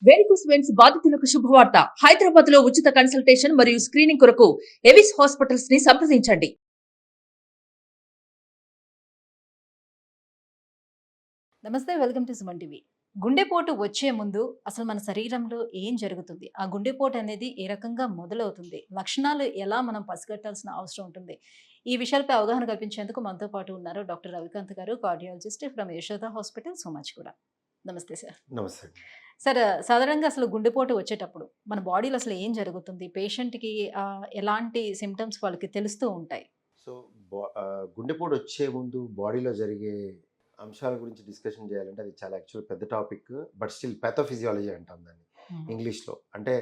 Varicose veins బాధితులకు శుభవార్త. హైదరాబాద్ లో ఉచిత కన్సల్టేషన్ మరియు స్క్రీనింగ్ కొరకు ఎవిస్ హాస్పిటల్స్ ని సంప్రదించండి. నమస్తే, వెల్కమ్ టు సుమన్ టీవీ. గుండెపోటు వచ్చే ముందు అసలు మన శరీరంలో ఏం జరుగుతుంది, ఆ గుండెపోటు అనేది ఏ రకంగా మొదలవుతుంది, లక్షణాలు ఎలా మనం పసిగట్టాల్సిన అవసరం ఉంటుంది, ఈ విషయాలపై అవగాహన కల్పించేందుకు మనతో పాటు ఉన్నారు డాక్టర్ రవికాంత్ గారు, కార్డియాలజిస్ట్ ఫ్రమ్ యశోద హాస్పిటల్, సోమాజ్ కూడా. నమస్తే సార్. నమస్తే. సార్, సాధారణంగా అసలు గుండెపోటు వచ్చేటప్పుడు మన బాడీలో అసలు ఏం జరుగుతుంది, పేషెంట్కి ఎలాంటి సిమ్టమ్స్ వాళ్ళకి తెలుస్తూ ఉంటాయి? సో గుండెపోటు వచ్చే ముందు బాడీలో జరిగే అంశాల గురించి డిస్కషన్ చేయాలంటే అది చాలా యాక్చువల్ పెద్ద టాపిక్. బట్ స్టిల్ పెథోఫిజియాలజీ అంటాం దాన్ని ఇంగ్లీష్లో. అంటే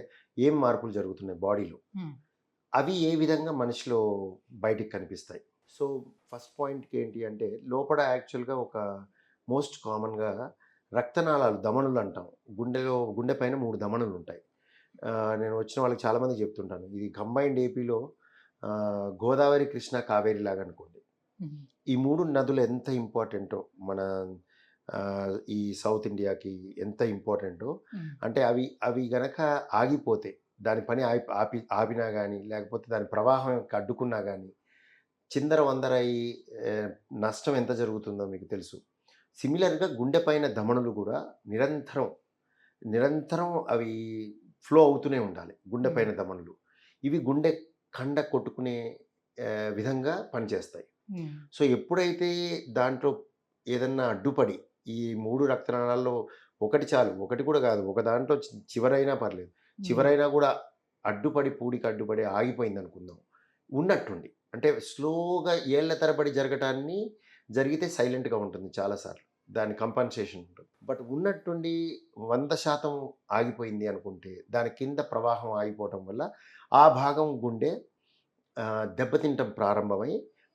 ఏం మార్పులు జరుగుతున్నాయి బాడీలో, అవి ఏ విధంగా మనిషిలో బయటికి కనిపిస్తాయి. సో ఫస్ట్ పాయింట్కి ఏంటి అంటే, లోపల యాక్చువల్గా ఒక మోస్ట్ కామన్గా రక్తనాళాలు, దమనులు అంటాం. గుండె పైన 3 దమనులు ఉంటాయి. నేను వచ్చిన వాళ్ళకి చాలామంది చెప్తుంటాను, ఇది కంబైన్డ్ ఏపీలో గోదావరి, కృష్ణ, కావేరి లాగా అనుకోండి. ఈ 3 నదులు ఎంత ఇంపార్టెంటో మన ఈ సౌత్ ఇండియాకి ఎంత ఇంపార్టెంటో, అంటే అవి గనక ఆగిపోతే, దాని పని ఆపినా కానీ, లేకపోతే దాని ప్రవాహం అడ్డుకున్నా కానీ చిందర వందరై నష్టం ఎంత జరుగుతుందో మీకు తెలుసు. సిమిలర్గా గుండె పైన దమనులు కూడా నిరంతరం అవి ఫ్లో అవుతూనే ఉండాలి. గుండె పైన దమనులు ఇవి గుండె కండ కొట్టుకునే విధంగా పనిచేస్తాయి. సో ఎప్పుడైతే దాంట్లో ఏదన్నా అడ్డుపడి, ఈ 3 రక్తనాళాల్లో ఒకటి చాలు, ఒకటి కూడా కాదు, ఒక దాంట్లో చివరైనా పర్లేదు, చివరైనా కూడా అడ్డుపడి, పూడికి అడ్డుపడి ఆగిపోయింది అనుకుందాం, ఉన్నట్టుండి. అంటే స్లోగా ఏళ్ల తరబడి జరిగితే సైలెంట్గా ఉంటుంది చాలాసార్లు, దాని కంపన్సేషన్ ఉంటుంది. బట్ ఉన్నట్టుండి 100% ఆగిపోయింది అనుకుంటే, దాని కింద ప్రవాహం ఆగిపోవటం వల్ల ఆ భాగం గుండె దెబ్బతింటం ప్రారంభమై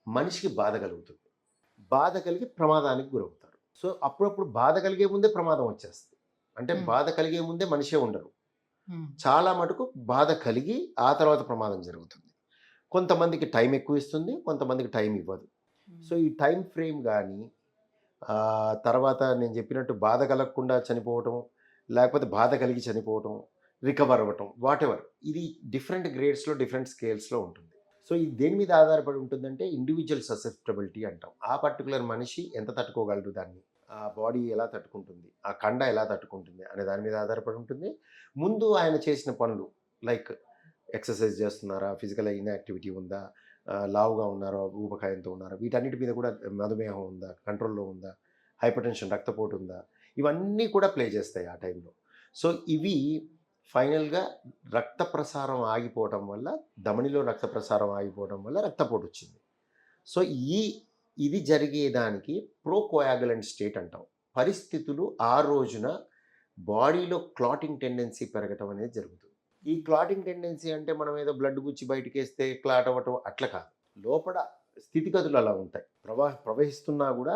మనిషికి బాధ కలుగుతుంది. బాధ కలిగి ప్రమాదానికి గురవుతారు. సో అప్పుడప్పుడు బాధ కలిగే ముందే ప్రమాదం వచ్చేస్తుంది. అంటే బాధ కలిగే ముందే మనిషే ఉండరు. చాలా మటుకు బాధ కలిగి ఆ తర్వాత ప్రమాదం జరుగుతుంది. కొంతమందికి టైం ఎక్కువ ఇస్తుంది, కొంతమందికి టైం ఇవ్వదు. సో ఈ టైం ఫ్రేమ్ కానీ, తర్వాత నేను చెప్పినట్టు బాధ కలగకుండా చనిపోవటం, లేకపోతే బాధ కలిగి చనిపోవటం, రికవర్ అవ్వటం, వాట్ ఎవర్, ఇది డిఫరెంట్ గ్రేడ్స్లో, డిఫరెంట్ స్కేల్స్లో ఉంటుంది. సో ఇది దేని మీద ఆధారపడి ఉంటుందంటే, ఇండివిజువల్ ససెప్టబిలిటీ అంటాం. ఆ పర్టికులర్ మనిషి ఎంత తట్టుకోగలరు, దాన్ని ఆ బాడీ ఎలా తట్టుకుంటుంది, ఆ కండ ఎలా తట్టుకుంటుంది అనే దాని మీద ఆధారపడి ఉంటుంది. ముందు ఆయన చేసిన పనులు, లైక్ ఎక్సర్సైజ్ చేస్తున్నారా, ఫిజికల్ ఇన్యాక్టివిటీ ఉందా, లావుగా ఉన్నారా, ఊబకాయంతో ఉన్నారా, వీటన్నిటి మీద కూడా, మధుమేహం ఉందా, కంట్రోల్లో ఉందా, హైపర్ టెన్షన్, రక్తపోటు ఉందా, ఇవన్నీ కూడా ప్లే చేస్తాయి ఆ టైంలో. సో ఇవి ఫైనల్గా రక్త ప్రసారం ఆగిపోవటం వల్ల, ధమనిలో రక్త ప్రసారం ఆగిపోవడం వల్ల రక్తపోటు వచ్చింది. సో ఇది జరిగేదానికి ప్రోకోయాగులెంట్ స్టేట్ అంటాం. పరిస్థితులు ఆ రోజున బాడీలో క్లాటింగ్ టెండెన్సీ పెరగటం అనేది జరుగుతుంది. ఈ క్లాటింగ్ టెండెన్సీ అంటే మనం ఏదో బ్లడ్ గుచ్చి బయటికి వేస్తే క్లాట్ అవ్వటం అట్లా కాదు. లోపల స్థితిగతులు అలా ఉంటాయి. ప్రవహిస్తున్నా కూడా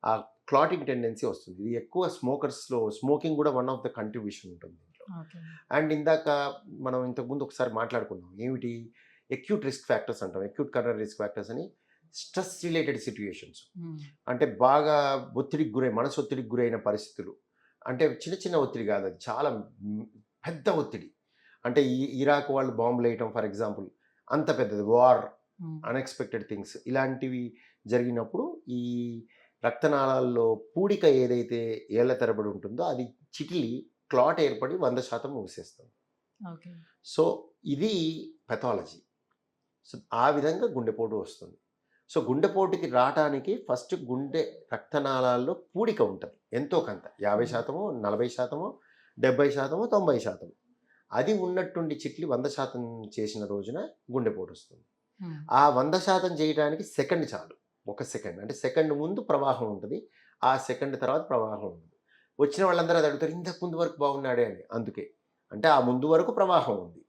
ఆ క్లాటింగ్ టెండెన్సీ వస్తుంది. ఇది ఎక్కువ స్మోకర్స్లో, స్మోకింగ్ కూడా వన్ ఆఫ్ ద కంట్రిబ్యూషన్ ఉంటుంది. అండ్ ఇందాక మనం ఇంతకుముందు ఒకసారి మాట్లాడుకున్నాం, ఏమిటి అక్యూట్ రిస్క్ ఫ్యాక్టర్స్ అంటాం. అక్యూట్ కరోనరీ రిస్క్ ఫ్యాక్టర్స్ అని స్ట్రెస్ రిలేటెడ్ సిచ్యుయేషన్స్, అంటే బాగా ఒత్తిడికి మనసు ఒత్తిడికి గురైన పరిస్థితులు. అంటే చిన్న ఒత్తిడి కాదు, అది చాలా పెద్ద ఒత్తిడి. అంటే ఇరాక్ వాళ్ళు బాంబులు వేయటం ఫర్ ఎగ్జాంపుల్, అంత పెద్దది, వార్, అన్ఎక్స్పెక్టెడ్ థింగ్స్, ఇలాంటివి జరిగినప్పుడు ఈ రక్తనాళాల్లో పూడిక ఏదైతే ఏళ్ల తరబడి ఉంటుందో అది చిటిలి క్లాట్ ఏర్పడి 100% మూసేస్తుంది. సో ఇది పెథాలజీ. సో ఆ విధంగా గుండెపోటు వస్తుంది. సో గుండెపోటుకి రావడానికి ఫస్ట్ గుండె రక్తనాళాల్లో పూడిక ఉంటుంది, ఎంతో కొంత, 50%, 40%, 70%, 90%. అది ఉన్నట్టుండి చిట్లి 100% చేసిన రోజున గుండెపోటు వస్తుంది. ఆ 100% చేయడానికి సెకండ్ చాలు, 1 సెకండ్. అంటే సెకండ్ ముందు ప్రవాహం ఉంటుంది, ఆ సెకండ్ తర్వాత ప్రవాహం ఉంటుంది. వచ్చిన వాళ్ళందరూ అది అడుగుతారు, ఇంతకు ముందు వరకు బాగున్నాడే అని. అందుకే, అంటే ఆ ముందు వరకు ప్రవాహం ఉంది,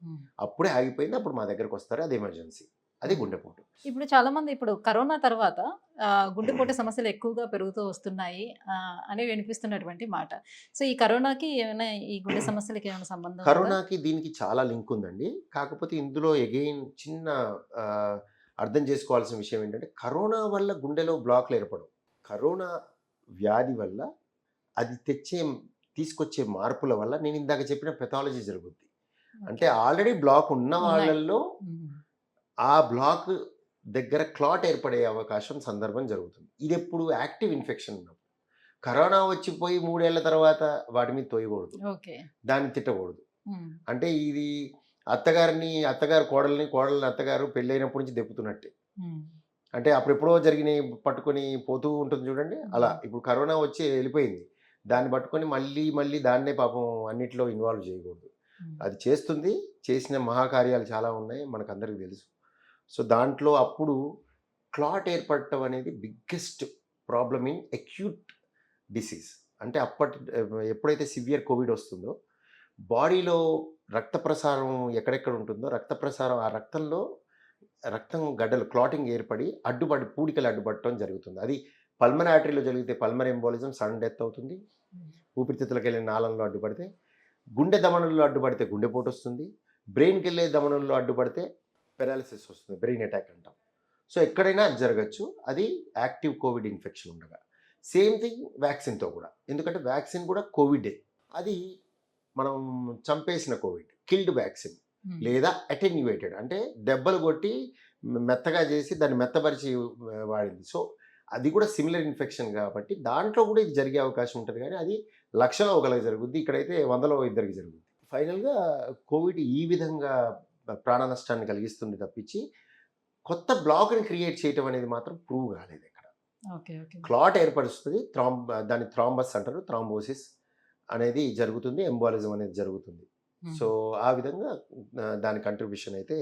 అప్పుడే ఆగిపోయింది, అప్పుడు మా దగ్గరకు వస్తారు, అది ఎమర్జెన్సీ, అది గుండెపోటు. ఇప్పుడు చాలా మంది కరోనా తర్వాత గుండెపోటు సమస్యలు ఎక్కువగా పెరుగుతూ వస్తున్నాయి అని వినిపిస్తున్నటువంటి మాట. సో ఈ కరోనాకి ఏమైనా, ఈ గుండె సమస్యలకి ఏమైనా సంబంధం? కరోనాకి దీనికి చాలా లింక్ ఉందండి. కాకపోతే ఇందులో ఎగైన్ చిన్న అర్థం చేసుకోవాల్సిన విషయం ఏంటంటే, కరోనా వల్ల గుండెలో బ్లాక్లు ఏర్పడవు. కరోనా వ్యాధి వల్ల అది తీసుకొచ్చే మార్పుల వల్ల నేను ఇందాక చెప్పిన పెథాలజీ జరుగుద్ది. అంటే ఆల్రెడీ బ్లాక్ ఉన్న వాళ్ళల్లో ఆ బ్లాక్ దగ్గర క్లాట్ ఏర్పడే అవకాశం సందర్భం జరుగుతుంది. ఇది ఎప్పుడు యాక్టివ్ ఇన్ఫెక్షన్ ఉన్నప్పుడు. కరోనా వచ్చిపోయి 3 ఏళ్ల తర్వాత వాటి మీద తోయకూడదు, ఓకే. దాన్ని తిట్టకూడదు. అంటే ఇది అత్తగారు కోడల్ని అత్తగారు పెళ్ళైనప్పటి నుంచి దెప్పుతున్నట్టే. అంటే అప్పుడెప్పుడో జరిగినవి పట్టుకొని పోతూ ఉంటుంది చూడండి, అలా ఇప్పుడు కరోనా వచ్చి వెళ్ళిపోయింది, దాన్ని పట్టుకొని మళ్ళీ దాన్నే పాపం అన్నిట్లో ఇన్వాల్వ్ చేయకూడదు. అది చేసిన మహాకార్యాలు చాలా ఉన్నాయి, మనకు అందరికీ తెలుసు. సో దాంట్లో అప్పుడు క్లాట్ ఏర్పడటం అనేది biggest problem in acute disease. అంటే ఎప్పుడైతే సివియర్ కోవిడ్ వస్తుందో బాడీలో రక్త ప్రసారం ఎక్కడెక్కడ ఉంటుందో రక్త ప్రసారం ఆ రక్తం గడ్డలు క్లాటింగ్ ఏర్పడి పూడికలు అడ్డుపడటం జరుగుతుంది. అది పల్మనరీ ఆర్టరీలో జరిగితే పల్మనరీ ఎంబోలిజం, సడన్ డెత్ అవుతుంది. ఊపిరితిత్తులకు వెళ్ళే నాళంలో అడ్డుపడితే, గుండె ధమనుల్లో అడ్డుపడితే గుండెపోటు వస్తుంది. బ్రెయిన్కి వెళ్ళే ధమనుల్లో అడ్డుపడితే పెరాలిసిస్ వస్తుంది, బ్రెయిన్ అటాక్ అంటాం. సో ఎక్కడైనా జరగచ్చు, అది యాక్టివ్ కోవిడ్ ఇన్ఫెక్షన్ ఉండగా. సేమ్ థింగ్ వ్యాక్సిన్తో కూడా, ఎందుకంటే వ్యాక్సిన్ కూడా కోవిడే. అది మనం చంపేసిన కోవిడ్, కిల్డ్ వ్యాక్సిన్ లేదా అటెన్యువేటెడ్, అంటే దెబ్బలు కొట్టి మెత్తగా చేసి దాన్ని మెత్తపరిచి వాడింది. సో అది కూడా సిమిలర్ ఇన్ఫెక్షన్ కాబట్టి దాంట్లో కూడా ఇది జరిగే అవకాశం ఉంటుంది, కానీ అది లక్షలో ఒకరికి జరుగుద్ది, ఇక్కడైతే 100లో 2 జరుగుద్ది. ఫైనల్గా కోవిడ్ ఈ విధంగా ప్రాణ నష్టాన్ని కలిగిస్తుంది తప్పించి కొత్త బ్లాక్ని క్రియేట్ చేయటం అనేది మాత్రం ప్రూవ్ కాలేదు ఇక్కడ. క్లాట్ ఏర్పరుస్తుంది, దాన్ని థ్రాంబస్ అంటారు, థ్రాంబోసిస్ అనేది జరుగుతుంది, ఎంబాలిజం అనేది జరుగుతుంది. సో ఆ విధంగా దాని కంట్రిబ్యూషన్ అయితే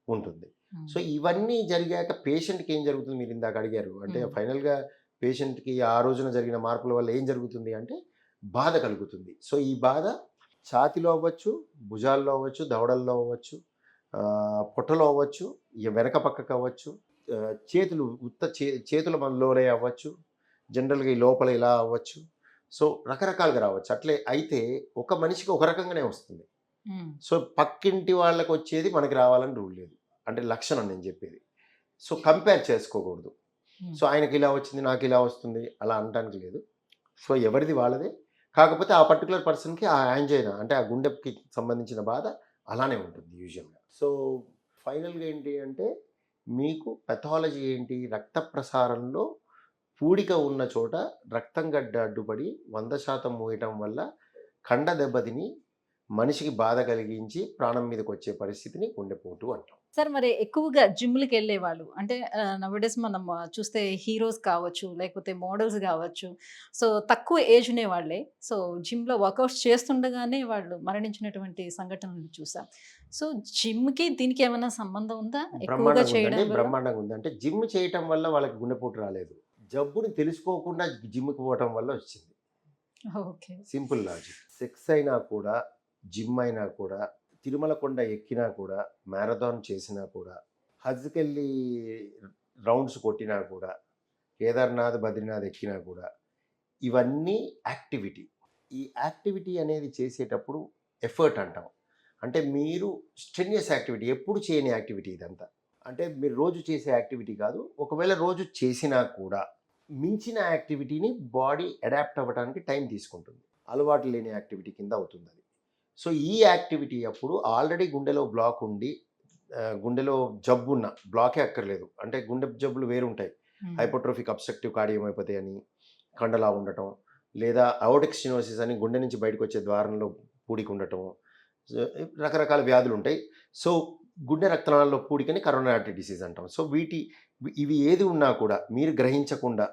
ఉంటుంది. సో ఇవన్నీ జరిగాక పేషెంట్కి ఏం జరుగుతుంది మీరు ఇందాక అడిగారు. అంటే ఫైనల్గా పేషెంట్కి ఆ రోజున జరిగిన మార్పుల వల్ల ఏం జరుగుతుంది అంటే బాధ కలుగుతుంది. సో ఈ బాధ ఛాతిలో అవ్వచ్చు, భుజాల్లో అవ్వచ్చు, దవడల్లో అవ్వచ్చు, పొట్టలో అవ్వచ్చు, వెనక పక్కకు అవ్వచ్చు, చేతుల మనలోనే అవ్వచ్చు, జనరల్గా ఈ లోపల ఇలా అవ్వచ్చు. సో రకరకాలుగా రావచ్చు. అట్లే అయితే ఒక మనిషికి ఒక రకంగానే వస్తుంది. సో పక్కింటి వాళ్ళకి వచ్చేది మనకి రావాలని రూల్ లేదు, అంటే లక్షణం నేను చెప్పేది. సో కంపేర్ చేసుకోకూడదు. సో ఆయనకి ఇలా వచ్చింది నాకు ఇలా వస్తుంది అలా అనడానికి లేదు. సో ఎవరిది వాళ్ళదే. కాకపోతే ఆ పర్టికులర్ పర్సన్కి ఆ యాంజైనా అంటే ఆ గుండెకి సంబంధించిన బాధ అలానే ఉంటుంది యూజువల్గా. సో ఫైనల్గా ఏంటి అంటే మీకు పెథాలజీ ఏంటి, రక్త ప్రసారంలో పూడిక ఉన్న చోట రక్తం గడ్డ అడ్డుపడి 100% మూయటం వల్ల కండ దెబ్బతిని మనిషికి బాధ కలిగించి ప్రాణం మీదకి వచ్చే పరిస్థితిని గుండెపోటు అంటాం. సార్ మరి ఎక్కువగా జిమ్లకి వెళ్ళే వాళ్ళు అంటే నవడేస్ మనం చూస్తే హీరోస్ కావచ్చు, లేకపోతే మోడల్స్ కావచ్చు, సో తక్కువ ఏజ్ ఉండే వాళ్ళే సో జిమ్లో వర్కౌట్స్ చేస్తుండగానే వాళ్ళు మరణించినటువంటి సంఘటనలు చూసాం. సో జిమ్కి దీనికి ఏమైనా సంబంధం ఉందా? ఎక్కువగా చేయడం బ్రహ్మాండంగా ఉంది. అంటే జిమ్ చేయటం వల్ల వాళ్ళకి గుండెపోటు రాలేదు, జబ్బుని తెలుసుకోకుండా జిమ్కి పోవటం వల్ల వచ్చింది. Okay, simple logic. సెక్స్ అయినా కూడా, జిమ్ అయినా కూడా, తిరుమల కొండ ఎక్కినా కూడా, మ్యారథాన్ చేసినా కూడా, హజ్కి వెళ్ళి రౌండ్స్ కొట్టినా కూడా, కేదార్నాథ్ బద్రీనాథ్ ఎక్కినా కూడా, ఇవన్నీ యాక్టివిటీ. ఈ యాక్టివిటీ అనేది చేసేటప్పుడు ఎఫర్ట్ అంటాం. అంటే మీరు స్ట్రెన్యూస్ యాక్టివిటీ, ఎప్పుడు చేయని యాక్టివిటీ ఇదంతా. అంటే మీరు రోజు చేసే యాక్టివిటీ కాదు, ఒకవేళ రోజు చేసినా కూడా మించిన యాక్టివిటీని బాడీ అడాప్ట్ అవ్వడానికి టైం తీసుకుంటుంది, అలవాటు లేని యాక్టివిటీ కింద అవుతుంది అది. సో ఈ యాక్టివిటీ అప్పుడు ఆల్రెడీ గుండెలో బ్లాక్ ఉండి, గుండెలో జబ్బు ఉన్న, బ్లాకే అక్కర్లేదు, అంటే గుండె జబ్బులు వేరుంటాయి, హైపోట్రోఫిక్ అబ్స్ట్రక్టివ్ కార్డియోమైపతి అని, కండలా ఉండటం, లేదా అయోటిక్ స్టెనోసిస్ అని గుండె నుంచి బయటకు వచ్చే ద్వారంలో పూడికి ఉండటం, రకరకాల వ్యాధులు ఉంటాయి. సో గుండె రక్తనాళాల్లో పూడికని కరోనరీ ఆర్టరీ డిసీజ్ అంటాం. సో ఇవి ఏది ఉన్నా కూడా మీరు గ్రహించకుండా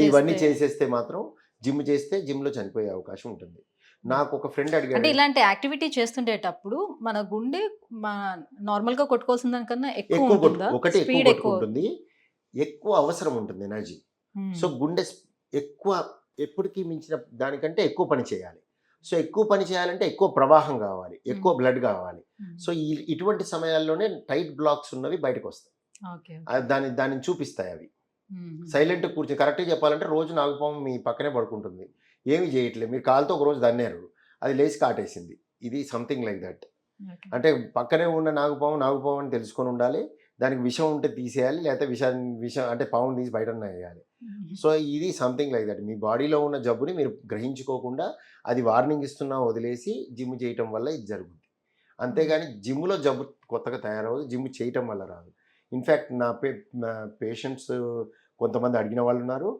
ఇవన్నీ చేసేస్తే మాత్రం జిమ్ చేస్తే జిమ్లో చనిపోయే అవకాశం ఉంటుంది. నాకు ఒక ఫ్రెండ్ అడిగాడు, అంటే ఇలాంటి యాక్టివిటీ చేస్తుండేటప్పుడు మన గుండె నార్మల్గా కొట్టుకోవాల్సిన దానికన్నా ఎక్కువ ఉంటుంది, ఎక్కువ అవసరం ఉంటుంది ఎనర్జీ. సో గుండె ఎక్కువ ఎప్పటికీ మించిన దానికంటే ఎక్కువ పని చేయాలి. సో ఎక్కువ పని చేయాలంటే ఎక్కువ ప్రవాహం కావాలి, ఎక్కువ బ్లడ్ కావాలి. సో ఇటువంటి సమయాల్లోనే టైట్ బ్లాక్స్ ఉన్నవి బయటకు వస్తాయి, దాన్ని చూపిస్తాయి. అవి సైలెంట్ కూర్చొని, కరెక్ట్గా చెప్పాలంటే రోజు నాగుపాము మీ పక్కనే పడుకుంటుంది, ఏమి చేయట్లేదు, మీరు కాలుతో ఒక రోజు దన్నారు, అది లేచి కాటేసింది. ఇది సంథింగ్ లైక్ దట్. అంటే పక్కనే ఉన్న నాగుపాము అని తెలుసుకొని ఉండాలి, దానికి విషం ఉంటే తీసేయాలి, లేకపోతే విషం అంటే పాము తీసి బయట వేయాలి. సో ఇది సంథింగ్ లైక్ దట్. మీ బాడీలో ఉన్న జబ్బుని మీరు గ్రహించుకోకుండా అది వార్నింగ్ ఇస్తున్నా వదిలేసి జిమ్ చేయటం వల్ల ఇది జరుగుతుంది. అంతేగాని జిమ్లో జబ్బు కొత్తగా తయారవదు, జిమ్ చేయటం వల్ల రాదు. ఇన్ఫ్యాక్ట్ నా పేషెంట్స్ కొంతమంది అడిగిన వాళ్ళు ఉన్నారు,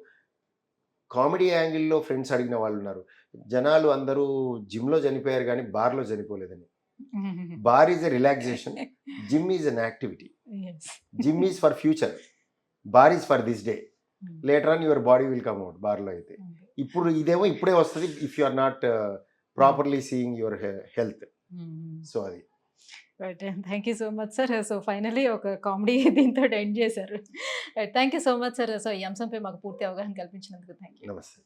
కామెడీ యాంగిల్లో ఫ్రెండ్స్ అడిగిన వాళ్ళు ఉన్నారు. జనాలు అందరూ జిమ్లో చనిపోయారు కానీ బార్లో చనిపోలేదని. Bar is a relaxation, gym is an activity. Gym is for future, bar is for this day. Later on your body will come out. బార్లో అయితే ఇప్పుడు ఇదేమో ఇప్పుడే వస్తుంది if you are not properly seeing your health. So అది right. Thank you so much sir. So finally ఒక comedy దీంతో end చేశారు. Thank you so much sir. So ఈ అంశంపై మాకు పూర్తి అవగాహన కల్పించినందుకు థ్యాంక్ యూ. నమస్తే.